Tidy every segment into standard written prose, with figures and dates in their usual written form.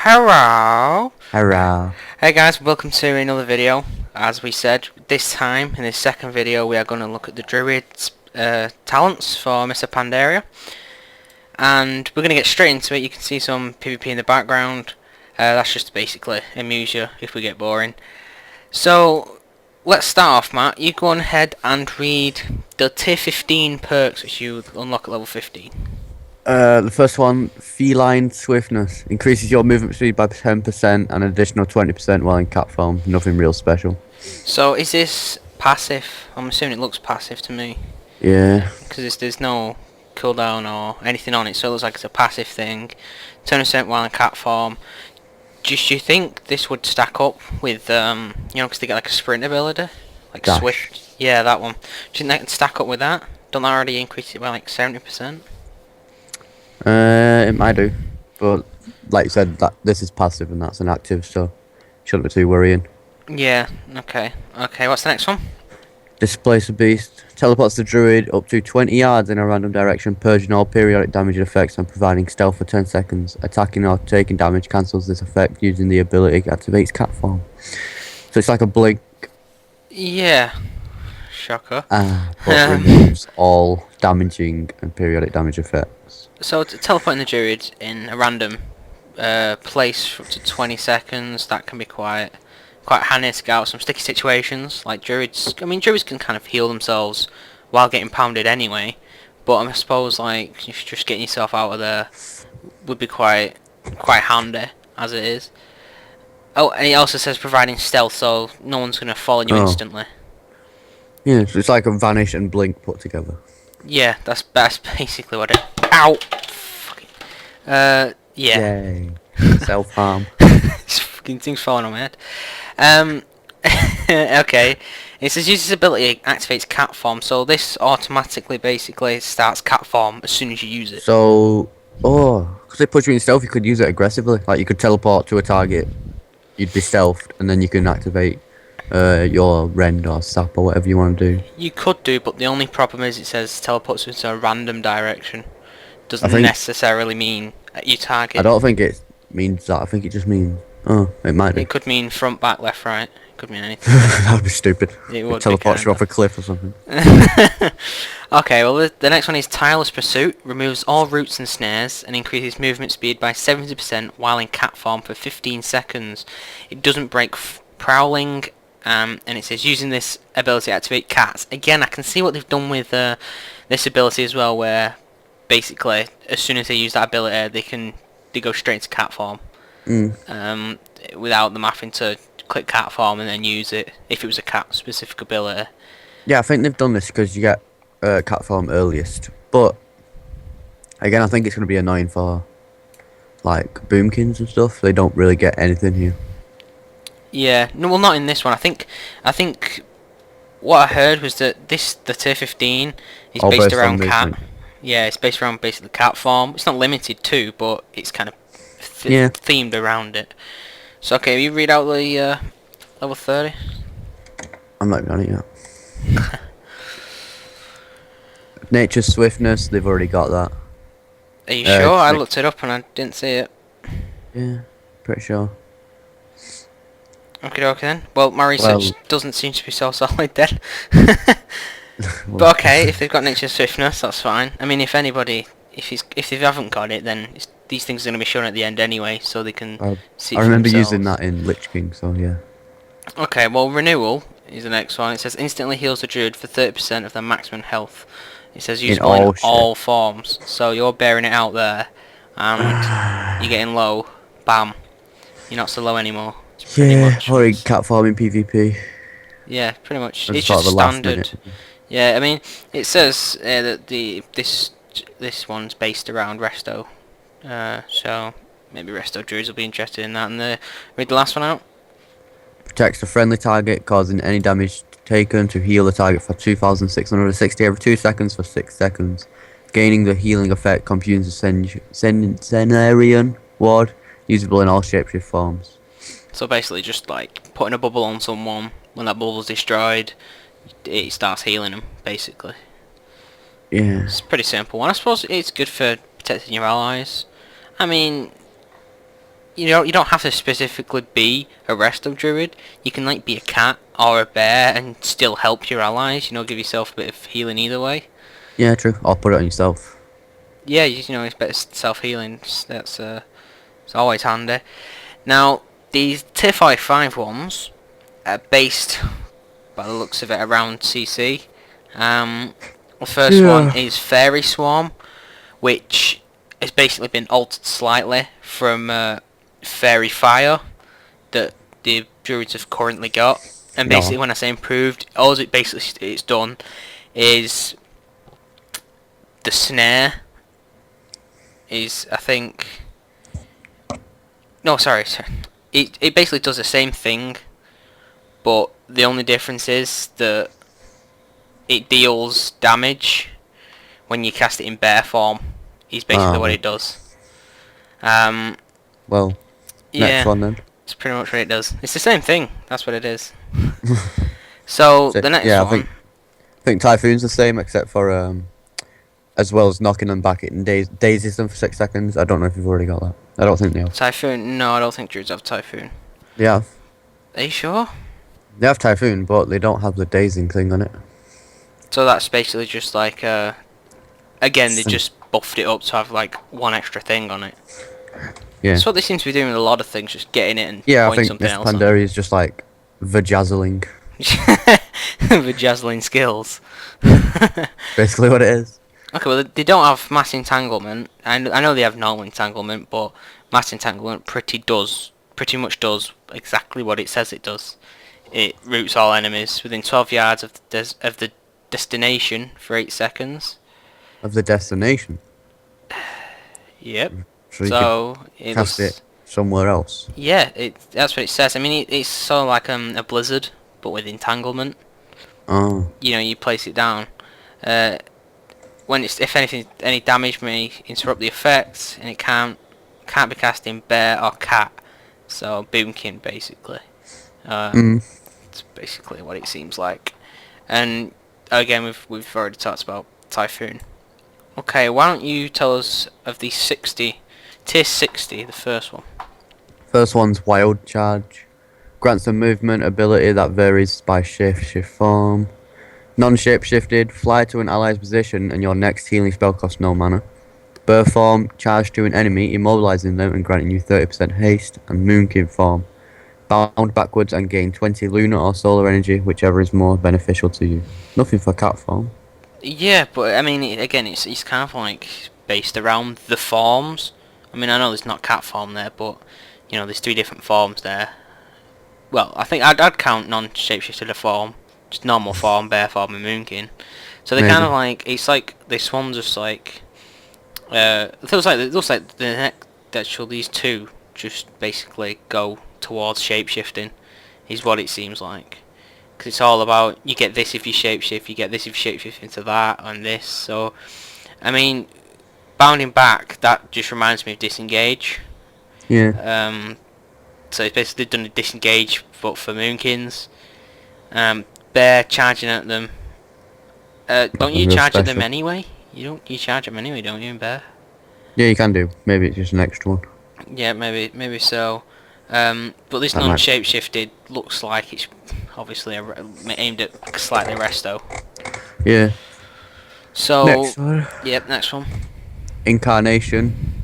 Hello! Hurrah. Hey guys, welcome to another video. As we said, this time, in this second video, we are going to look at the Druid's talents for Mr. Pandaria. And we're going to get straight into it. You can see some PvP in the background. That's just to basically amuse you if we get boring. So, let's start off, Matt. You go on ahead and read the tier 15 perks which you unlock at level 15. The first one, feline swiftness. Increases your movement speed by 10% and an additional 20% while in cat form. Nothing real special. So, is this passive? I'm assuming it looks passive to me. Yeah. Because there's no cooldown or anything on it, so it looks like it's a passive thing. 10% while in cat form. Do you think this would stack up with, because they get like a sprint ability? Like Dash. Swift? Yeah, that one. Do you think that can stack up with that? Don't that already increase it by like 70%? It might do. But, like you said, this is passive and that's an active, so shouldn't be too worrying. Yeah, okay. Okay, what's the next one? Displace a beast. Teleports the druid up to 20 yards in a random direction, purging all periodic damage effects and providing stealth for 10 seconds. Attacking or taking damage cancels this effect using the ability activates cat form. So it's like a blink. Yeah. Shocker. But removes all damaging and periodic damage effects. So teleporting the Druid in a random place for up to 20 seconds, that can be quite handy to get out of some sticky situations. Like Druids, Druids can kind of heal themselves while getting pounded anyway, but I suppose like if you're just getting yourself out of there would be quite handy as it is. Oh, and it also says providing stealth, so no one's going to fall on you instantly. Yeah, so it's like a vanish and blink put together. Yeah, that's basically what it... Ow! Fucking... yeah. Yay. Self-harm. This fucking thing's falling on my head. Okay. It says use this ability activates cat form, so this automatically basically starts cat form as soon as you use it. So, because it puts you in stealth, you could use it aggressively. Like you could teleport to a target, you'd be stealthed, and then you can activate your rend or sap or whatever you want to do. You could do, but the only problem is it says teleports into a random direction. Doesn't necessarily mean at your target. I don't think it means that. I think it just means... Oh, it might do. It could mean front, back, left, right. It could mean anything. That would be stupid. It would teleports you off a cliff or something. Okay, well the next one is Tireless Pursuit. Removes all roots and snares and increases movement speed by 70% while in cat form for 15 seconds. It doesn't break prowling, and it says using this ability to activate cats. Again, I can see what they've done with this ability as well, where basically as soon as they use that ability they go straight into cat form. Without them having to click cat form and then use it if it was a cat specific ability. Yeah, I think they've done this because you get cat form earliest. But again, I think it's going to be annoying for like boomkins and stuff. They don't really get anything here. Yeah, no, well, not in this one. I think what I heard was that the tier 15 is based around cat. Yeah, it's based around basically cat form. It's not limited to, but it's kind of themed around it. So okay, you read out the level 30. I'm not on it yet. Nature's swiftness, they've already got that. Are you sure? I looked it up and I didn't see it. Yeah, pretty sure. Okay, then. Well, my research doesn't seem to be so solid then. But okay, if they've got nature's swiftness, that's fine. I mean, if they haven't got it, then these things are going to be shown at the end anyway, so they can see it. I remember using that in Lich King, so yeah. Okay, well, renewal is the next one. It says instantly heals the druid for 30% of their maximum health. It says usable in all forms, so you're bearing it out there, and you're getting low. Bam, you're not so low anymore. Yeah, or in cat farm in PvP. Yeah, pretty much. It's just standard. Yeah, I mean, it says that this one's based around Resto, so maybe Resto Druids will be interested in that. And read the last one out. Protects a friendly target, causing any damage taken to heal the target for 2,660 every 2 seconds for 6 seconds. Gaining the healing effect computes a Cenarian ward, usable in all shapeshift forms. So basically just like putting a bubble on someone, when that bubble's destroyed, it starts healing them, basically. Yeah. It's a pretty simple one. I suppose it's good for protecting your allies. I mean, you don't have to specifically be a resto druid. You can like be a cat or a bear and still help your allies. Give yourself a bit of healing either way. Yeah, true. Or put it on yourself. Yeah, it's better self healing. That's it's always handy. Now these tier 5 ones are based, by the looks of it, around CC. The first one is Fairy Swarm, which has basically been altered slightly from Fairy Fire that the druids have currently got. And basically, No. when I say improved, all it basically it's done is the snare is, I think, no, sorry. It basically does the same thing, but the only difference is that it deals damage when you cast it in bear form. Is basically what it does. Well, next Yeah, one then. it's pretty much what it does. It's the same thing. That's what it is. So So, the next yeah, one. I think Typhoon's the same, except for as well as knocking them back, it dazes them for 6 seconds. I don't know if you've already got that. I don't think they have. Typhoon? No, I don't think druids have Typhoon. Yeah, Are you sure? they have Typhoon, but they don't have the dazing thing on it. So that's basically just like again, they Sim- just buffed it up to have like one extra thing on it. Yeah. That's what they seem to be doing with a lot of things, just getting it and Yeah, I putting think something this else on. Pandaria is just like vajazzling. Vajazzling skills. Basically what it is. Okay, well they don't have mass entanglement. I know they have normal entanglement, but mass entanglement pretty much does exactly what it says it does. It roots all enemies within 12 yards of the destination for 8 seconds. Of the destination. Yep. So you So could cast it somewhere else. yeah, that's what it says. I mean, it's sort of like a blizzard, but with entanglement. Oh. You place it down. When if anything, any damage may interrupt the effects, and it can't be cast in bear or cat. So boomkin basically. It's basically what it seems like. And again, we've already talked about Typhoon. Okay, why don't you tell us of the tier 60, the first one. First one's Wild Charge. Grants a movement ability that varies by shift form. Non-shape shifted, fly to an ally's position and your next healing spell costs no mana. Burr form, charge to an enemy, immobilizing them and granting you 30% haste. And Moonkin form, bound backwards and gain 20 lunar or solar energy, whichever is more beneficial to you. Nothing for cat form. Yeah, but I mean, again, it's kind of like based around the forms. I mean, I know there's not cat form there, but there's 3 different forms there. Well, I think I'd count non-shapeshifted a form, just normal form, bear form, and moonkin. So they're kind of like, it's like this one's just like it looks like these two just basically go towards shapeshifting, is what it seems like. Because it's all about, you get this if you shapeshift, you get this if you shapeshift into that, and this. So, I mean, bounding back, that just reminds me of disengage. Yeah. So it's basically done a disengage, but for moonkins. Bear charging at them. Don't you charge at them anyway? You charge them anyway, don't you, in bear? Yeah, you can do. Maybe it's just an extra one. Yeah, maybe so. But this non-shapeshifted looks like it's obviously aimed at slightly resto. Yeah. So, Next one. Yep, next one. Incarnation.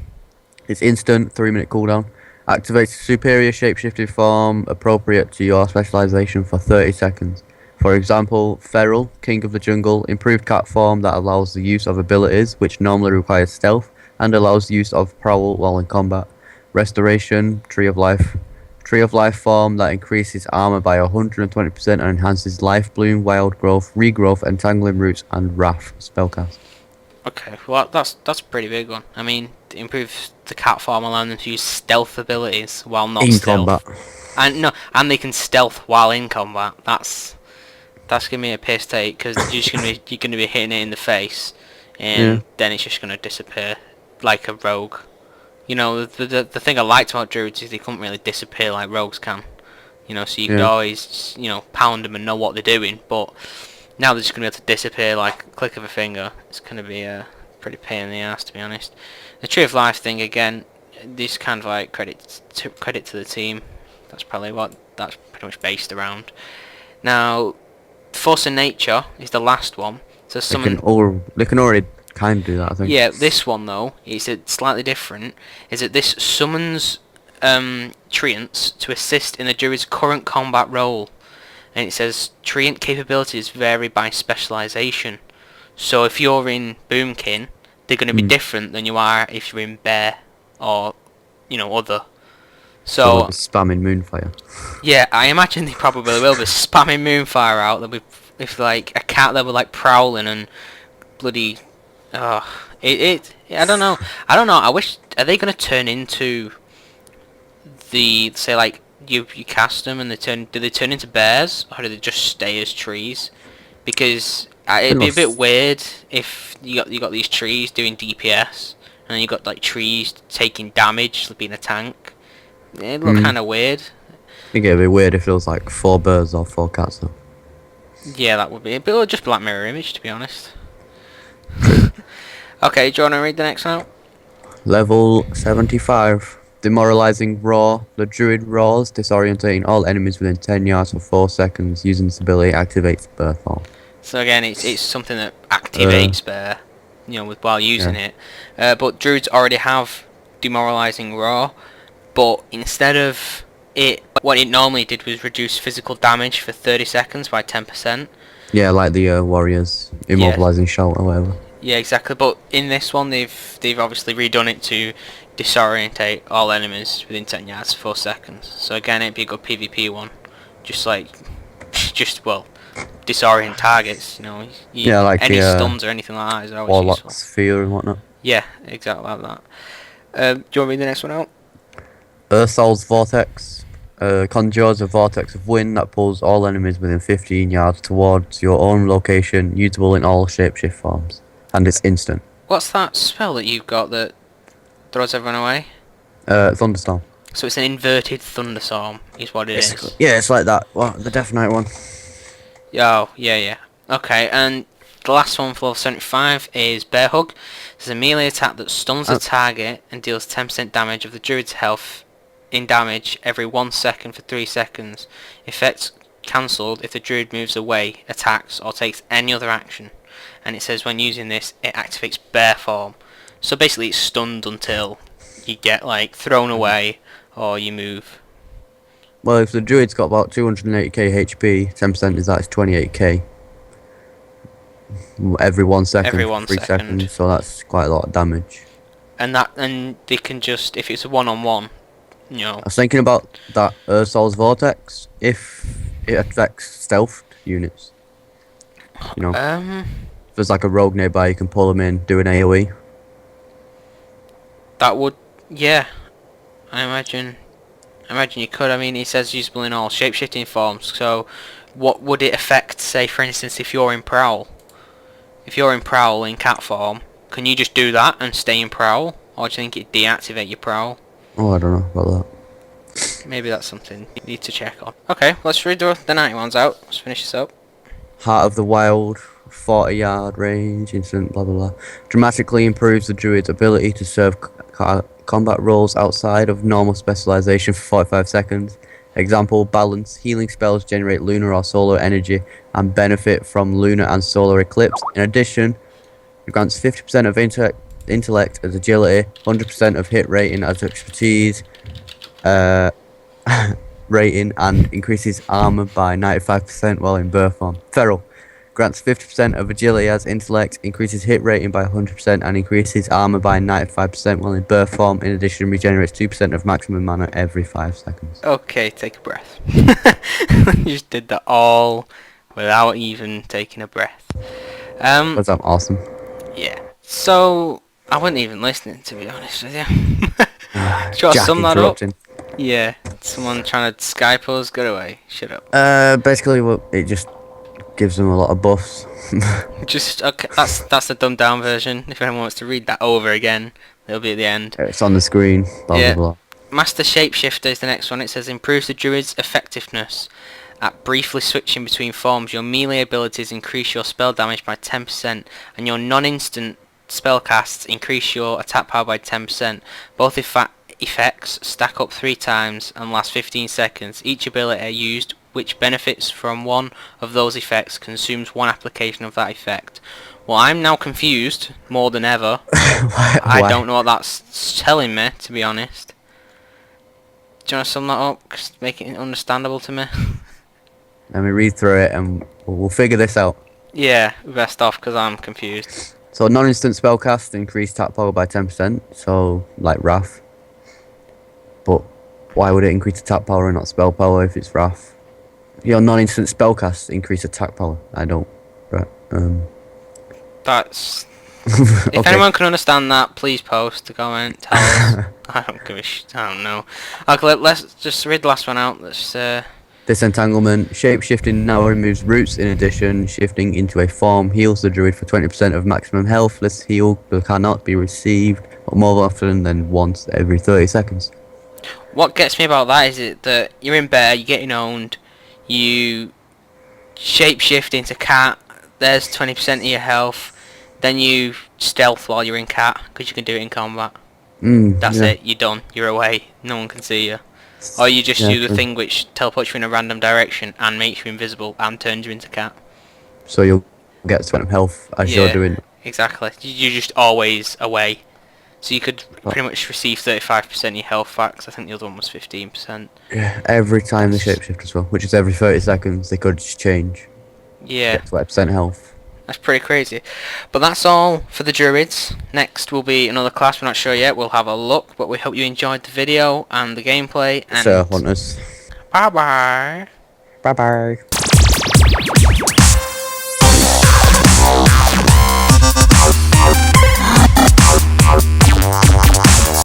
It's instant, 3-minute cooldown. Activates superior shapeshifted form appropriate to your specialization for 30 seconds. For example, Feral, King of the Jungle, improved cat form that allows the use of abilities which normally require stealth and allows the use of prowl while in combat. Restoration, Tree of Life. Tree of Life form that increases armor by 120% and enhances Life Bloom, Wild Growth, Regrowth, Entangling Roots, and Wrath spellcast. Okay, well that's a pretty big one. I mean, it improves the cat form, allowing them to use stealth abilities while not In stealth. combat. And they can stealth while in combat. That's gonna be a piss take, because you're gonna be hitting it in the face, and then it's just gonna disappear like a rogue. The thing I liked about druids is they couldn't really disappear like rogues can. So you could always pound them and know what they're doing, but now they're just going to be able to disappear like a click of a finger. It's going to be a pretty pain in the ass, to be honest. The Tree of Life thing, again, this kind of like credit to the team. That's probably what that's pretty much based around. Now, Force of Nature is the last one. So They can already kind of do that, I think. yeah, this one though is slightly different. Is that this summons treants to assist in the druid's current combat role, and it says treant capabilities vary by specialization. So if you're in Boomkin, they're going to be different than you are if you're in Bear or other. So they'll be spamming Moonfire. Yeah, I imagine they probably will be spamming Moonfire out. They'll be if like a cat, they'll be like prowling and bloody. I don't know. I wish. Are they going to turn into say like you cast them and do they turn into bears or do they just stay as trees? Because it'd be a bit weird if you got these trees doing DPS and then you got like trees taking damage, like being a tank. It'd look kind of weird. I think it'd be weird if it was like 4 birds or 4 cats though. Yeah, that would be. But it would just be like mirror image, to be honest. Okay, do you want to read the next note? Level 75. Demoralizing Roar. The Druid roars, disorientating all enemies within 10 yards for 4 seconds. Using this ability activates Bear Form. So again, it's something that activates Bear, while using it. But Druids already have Demoralizing Roar, but instead of it, what it normally did was reduce physical damage for 30 seconds by 10%. Yeah, like the Warriors immobilizing shout or whatever. Yeah, exactly. But in this one, they've obviously redone it to disorientate all enemies within 10 yards for 4 seconds. So again, it'd be a good PvP one. Disorient targets. Yeah, like any stuns or anything like that is always Warlock's useful. Fear and whatnot. Yeah, exactly like that. Do you want to read the next one out? Ursol's Vortex. Conjures a vortex of wind that pulls all enemies within 15 yards towards your own location, usable in all shapeshift forms. And it's instant. What's that spell that you've got that throws everyone away? Thunderstorm. So it's an inverted thunderstorm, is what it is. Yeah, it's like that. What, the Death Knight one. Oh, yeah. Okay, and the last one for level 75 is Bear Hug. It's a melee attack that stuns the target and deals 10% damage of the druid's health in damage every 1 second for 3 seconds. Effects cancelled if the druid moves away, attacks, or takes any other action. And it says when using this, it activates Bear Form. So basically it's stunned until you get like thrown away or you move. Well, if the druid's got about 280k HP, 10% is that is 28k. Every 1 second, Every 1 3 second. seconds, so that's quite a lot of damage. And they can just, if it's a one-on-one, I was thinking about that Ursol's Vortex, if it affects stealth units. If there's like a rogue nearby, you can pull them in, do an AoE. That would, yeah. I imagine you could. I mean, it says usable in all shapeshifting forms. So, what would it affect? Say, for instance, if you're in Prowl. If you're in Prowl in cat form, can you just do that and stay in Prowl, or do you think it deactivate your Prowl? Oh, I don't know about that. Maybe that's something you need to check on. Okay, let's read the 90 ones out. Let's finish this up. Heart of the Wild, 40 yard range, instant, blah blah blah. Dramatically improves the druid's ability to serve combat roles outside of normal specialization for 45 seconds. Example, balance. Healing spells generate lunar or solar energy and benefit from lunar and solar eclipse. In addition, it grants 50% of intellect as agility, 100% of hit rating as expertise rating, and increases armor by 95% while in Bear Form. Feral. Grants 50% of agility as intellect, increases hit rating by 100% and increases armor by 95% while in Bear Form. In addition, regenerates 2% of maximum mana every 5 seconds. Okay, take a breath. You just did that all without even taking a breath. Was that awesome? Yeah. So, I wasn't even listening, to be honest with you. Do you want to Jack sum that up? interrupting. Yeah. Someone trying to Skype us? Get away. Shut up. Basically, it just gives them a lot of buffs. Just, okay, that's the dumbed down version. If anyone wants to read that over again, it'll be at the end. It's on the screen. Blah, Yeah. blah, blah. Master Shapeshifter is the next one. It says improves the druid's effectiveness at briefly switching between forms. Your melee abilities increase your spell damage by 10%, and your non-instant spell casts increase your attack power by 10%. Both effects stack up 3 times and last 15 seconds. Each ability used which benefits from one of those effects consumes one application of that effect. Well, I'm now confused more than ever. I don't know what that's telling me, to be honest. Do you want to sum that up? Just make it understandable to me. Let me read through it and we'll figure this out. Yeah, best off because I'm confused. So non-instant spellcast increased attack power by 10%, so like Wrath. But why would it increase attack power and not spell power if it's Wrath? Your non-instant spellcast increase attack power. I don't. Right. That's... If Okay. anyone can understand that, please post a comment, tell us. I don't give a I don't know. Okay, let's just read the last one out. Let's Disentanglement. Shape-shifting now removes roots. In addition, shifting into a form heals the druid for 20% of maximum health. This heal cannot be received more often than once every 30 seconds. What gets me about that is that you're in bear, you're getting owned, you shape-shift into cat, there's 20% of your health, then you stealth while you're in cat, because you can do it in combat. That's yeah. it, you're done, you're away, no one can see you. Or you just do the thing which teleports you in a random direction and makes you invisible and turns you into cat. So you'll get 20 health as you're doing. Exactly. You're just always away. So you could pretty much receive 35% of your health back, 'cause I think the other one was 15%. Yeah, every time they shapeshift as well, which is every 30 seconds, they could just change. Yeah. Get 20% health. That's pretty crazy. But that's all for the Druids. Next will be another class, we're not sure yet. We'll have a look, but we hope you enjoyed the video and the gameplay. And So, hunters. bye bye. Bye bye.